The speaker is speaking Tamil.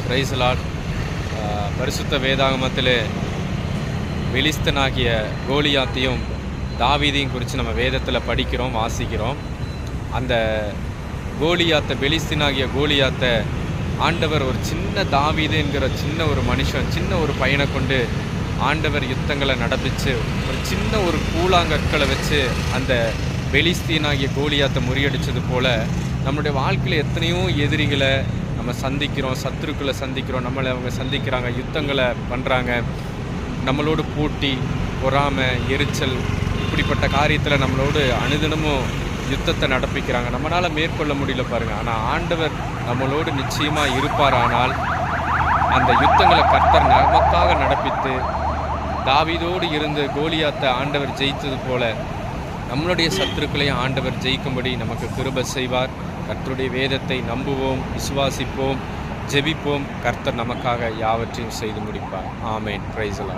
Price Lord. பரிசுத்த வேதாகமத்திலே பெலிஸ்தனாகிய கோலியாத்தையும் தாவீதையும் குறித்து நம்ம வேதத்தில் படிக்கிறோம், வாசிக்கிறோம். அந்த பெலிஸ்தீனாகிய கோலியாத்தை ஆண்டவர் ஒரு சின்ன தாவீது என்கிற சின்ன ஒரு மனுஷன், சின்ன ஒரு பையனை கொண்டு ஆண்டவர் யுத்தங்களை நடப்பிச்சு ஒரு சின்ன ஒரு கூழாங்கற்களை வச்சு அந்த பெலிஸ்தீனாகிய கோலியாத்தை முறியடித்தது போல் நம்மளுடைய வாழ்க்கையில் எத்தனையோ எதிரிகளை நம்ம சந்திக்கிறோம், சத்துருக்களை சந்திக்கிறோம், நம்மளை அவங்க சந்திக்கிறாங்க, யுத்தங்களை பண்ணுறாங்க, நம்மளோடு போட்டி, பொறாமை, எரிச்சல், இப்படிப்பட்ட காரியத்தில் நம்மளோடு அனுதினமும் யுத்தத்தை நடப்பிக்கிறாங்க. நம்மளால் மேற்கொள்ள முடியல பாருங்கள். ஆனால் ஆண்டவர் நம்மளோடு நிச்சயமாக இருப்பார். ஆனால் அந்த யுத்தங்களை கர்த்தர் நமக்காக நடப்பித்து தாவீதோடு இருந்து கோலியாத்தை ஆண்டவர் ஜெயித்தது போல நம்மளுடைய சத்துருக்களையும் ஆண்டவர் ஜெயிக்கும்படி நமக்கு கிருபை செய்வார். கர்த்தருடைய வேதத்தை நம்புவோம், விசுவாசிப்போம், ஜெபிப்போம். கர்த்தர் நமக்காக யாவற்றையும் செய்து முடிப்பார். ஆமென். Praise the Lord.